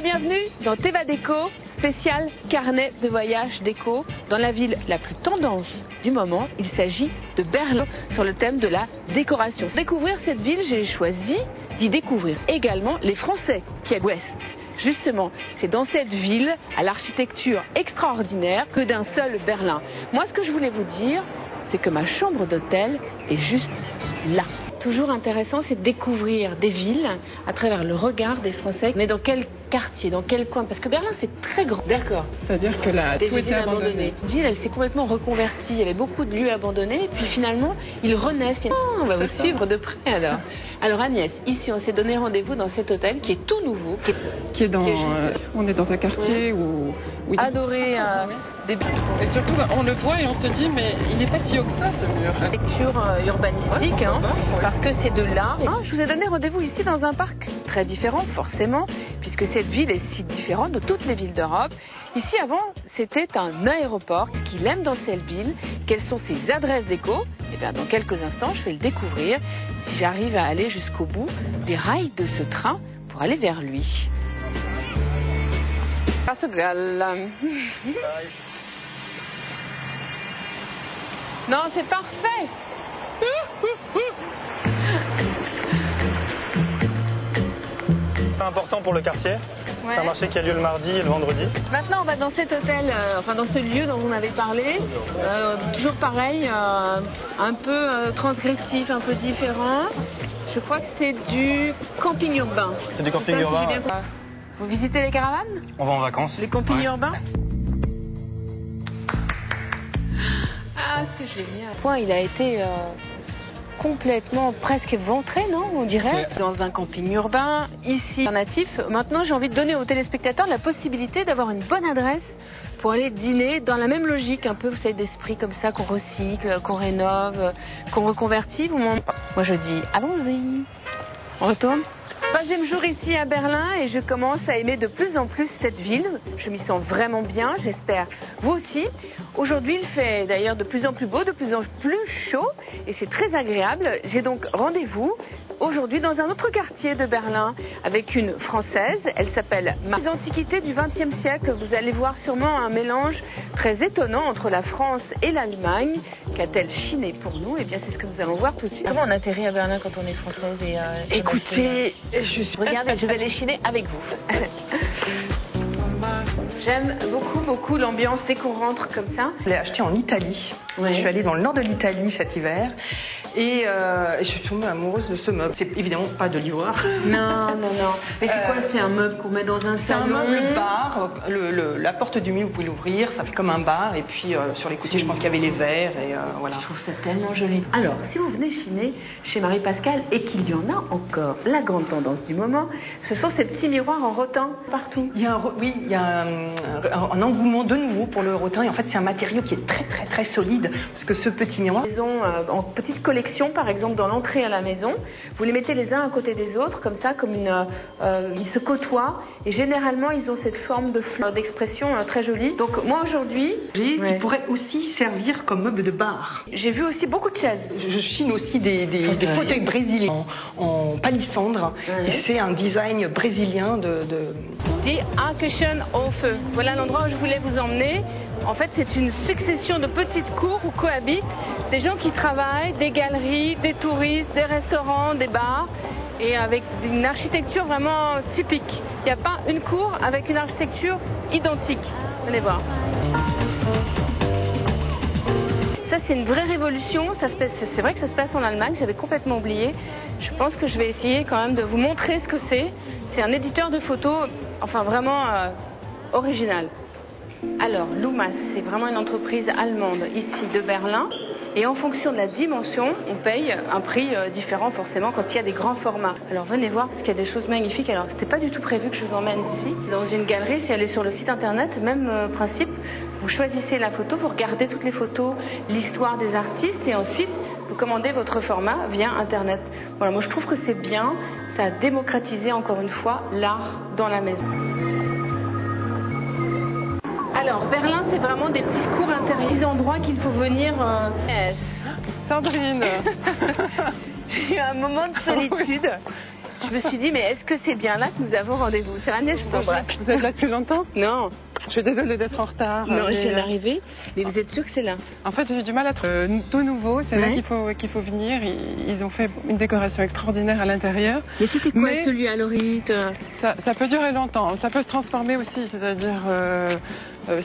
et bienvenue dans Teva Déco, spécial carnet de voyage déco dans la ville la plus tendance du moment. Il s'agit de Berlin sur le thème de la décoration. Pour découvrir cette ville, j'ai choisi d'y découvrir également les Français qui habitent l'Ouest. Justement, c'est dans cette ville, à l'architecture extraordinaire, que d'un seul Berlin. Moi, ce que je voulais vous dire, c'est que ma chambre d'hôtel est juste là. Toujours intéressant, c'est de découvrir des villes à travers le regard des Français. On est dans quel quartier, dans quel coin? Parce que Berlin, c'est très grand. D'accord. C'est-à-dire que là, tout était abandonné. La ville, elle s'est complètement reconvertie. Il y avait beaucoup de lieux abandonnés. Et puis finalement, ils renaissent. Oh, on va vous suivre de près alors. Alors Agnès, ici, on s'est donné rendez-vous dans cet hôtel qui est tout nouveau. On est dans un quartier où adoré des... Et surtout, on le voit et on se dit, mais il n'est pas si haut que ça, ce mur. Architecture urbanistique, parce que c'est de l'art. Je vous ai donné rendez-vous ici dans un parc très différent, forcément, puisque cette ville est si différente de toutes les villes d'Europe. Ici, avant, c'était un aéroport. Qu'il aime dans cette ville, quelles sont ses adresses déco? Eh bien, dans quelques instants, je vais le découvrir, si j'arrive à aller jusqu'au bout des rails de ce train pour aller vers lui. Non, c'est parfait. C'est important pour le quartier. Ouais. C'est un marché qui a lieu le mardi et le vendredi. Maintenant, on va dans cet hôtel, dans ce lieu dont vous m'avez parlé. Toujours pareil, un peu transgressif, un peu différent. Je crois que c'est du camping urbain. C'est du camping urbain. Ouais. Vous visitez les caravanes? On va en vacances. Les campings urbains? Ah, c'est génial. Il a été complètement presque éventré, non? On dirait, dans un camping urbain, ici, alternatif. Maintenant, j'ai envie de donner aux téléspectateurs la possibilité d'avoir une bonne adresse pour aller dîner dans la même logique, un peu, vous savez, d'esprit comme ça, qu'on recycle, qu'on rénove, qu'on reconvertit. Moi, je dis, allons-y. On retourne? Troisième jour ici à Berlin et je commence à aimer de plus en plus cette ville. Je m'y sens vraiment bien, j'espère vous aussi. Aujourd'hui, il fait d'ailleurs de plus en plus beau, de plus en plus chaud et c'est très agréable. J'ai donc rendez-vous aujourd'hui dans un autre quartier de Berlin avec une Française. Elle s'appelle Les Antiquités du XXe siècle. Vous allez voir sûrement un mélange très étonnant entre la France et l'Allemagne. Qu'a-t-elle chiné pour nous? Eh bien, c'est ce que nous allons voir tout de suite. Comment on atterrit à Berlin quand on est française et Écoutez, regardez, je vais les chiner avec vous. J'aime beaucoup l'ambiance dès qu'on rentre comme ça. Je l'ai acheté en Italie. Ouais. Je suis allée dans le nord de l'Italie cet hiver et je suis tombée amoureuse de ce meuble. C'est évidemment pas de l'ivoire. Non. Mais c'est quoi? C'est un meuble qu'on met dans un salon? C'est un meuble bar. La porte du milieu, vous pouvez l'ouvrir, ça fait comme un bar. Et puis sur les côtés, je pense qu'il y avait les verres et voilà. Je trouve ça tellement joli. Alors, si vous venez chiner chez Marie-Pascale et qu'il y en a encore, la grande tendance du moment, ce sont ces petits miroirs en rotin partout. Il y a un engouement de nouveau pour le rotin et en fait c'est un matériau qui est très solide parce que ce petit miroir... Ils ont en petite collection par exemple dans l'entrée à la maison, vous les mettez les uns à côté des autres comme ça, comme ils se côtoient et généralement ils ont cette forme d'expression très jolie. Donc moi aujourd'hui... Qui pourrait aussi servir comme meuble de bar. J'ai vu aussi beaucoup de chaises. Je chine aussi des fauteuils brésiliens en palissandre et c'est un design brésilien de... Die Arkeschen au feu. Voilà l'endroit où je voulais vous emmener. En fait, c'est une succession de petites cours où cohabitent des gens qui travaillent, des galeries, des touristes, des restaurants, des bars, et avec une architecture vraiment typique. Il n'y a pas une cour avec une architecture identique. Venez voir. Ça, c'est une vraie révolution. C'est vrai que ça se passe en Allemagne, j'avais complètement oublié. Je pense que je vais essayer quand même de vous montrer ce que c'est. C'est un éditeur de photos, enfin vraiment original. Alors, Lumas, c'est vraiment une entreprise allemande ici de Berlin. Et en fonction de la dimension, on paye un prix différent forcément quand il y a des grands formats. Alors venez voir parce qu'il y a des choses magnifiques. Alors c'était pas du tout prévu que je vous emmène ici. Dans une galerie, si elle est sur le site internet, même principe. Vous choisissez la photo, vous regardez toutes les photos, l'histoire des artistes et ensuite vous commandez votre format via internet. Voilà, moi je trouve que c'est bien. Ça a démocratisé encore une fois l'art dans la maison. Alors, Berlin, c'est vraiment des petites cours intérieures, des endroits qu'il faut venir... Sandrine. J'ai eu un moment de solitude. Je me suis dit, mais est-ce que c'est bien là que nous avons rendez-vous? C'est Agnès Bourgeat. Vous êtes là depuis longtemps? Non. Je suis désolée d'être en retard. Non, je mais, viens d'arriver. Mais vous êtes sûr que c'est là? En fait, j'ai du mal à trouver tout nouveau. C'est là qu'il faut venir. Ils ont fait une décoration extraordinaire à l'intérieur. Mais c'était quoi celui à Lorite? Ça peut durer longtemps. Ça peut se transformer aussi. C'est-à-dire,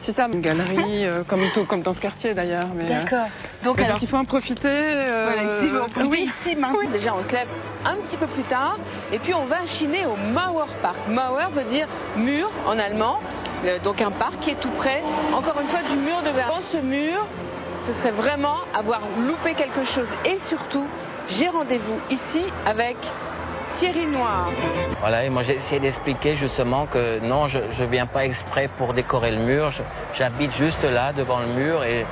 si ça, une galerie, comme dans ce quartier d'ailleurs. D'accord. Donc alors, il faut en profiter. Voilà, ici, on profite ici maintenant. Oui. Déjà, on se lève un petit peu plus tard. Et puis, on va chiner au Mauer Park. Mauer veut dire mur en allemand. Donc un parc qui est tout près, encore une fois, du mur de Berlin. Dans ce mur, ce serait vraiment avoir loupé quelque chose. Et surtout, j'ai rendez-vous ici avec Thierry Noir. Voilà, et moi j'ai essayé d'expliquer justement que non, je ne viens pas exprès pour décorer le mur, j'habite juste là, devant le mur, et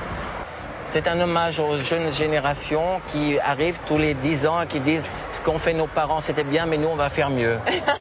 c'est un hommage aux jeunes générations qui arrivent tous les 10 ans et qui disent ce qu'ont fait nos parents c'était bien, mais nous on va faire mieux.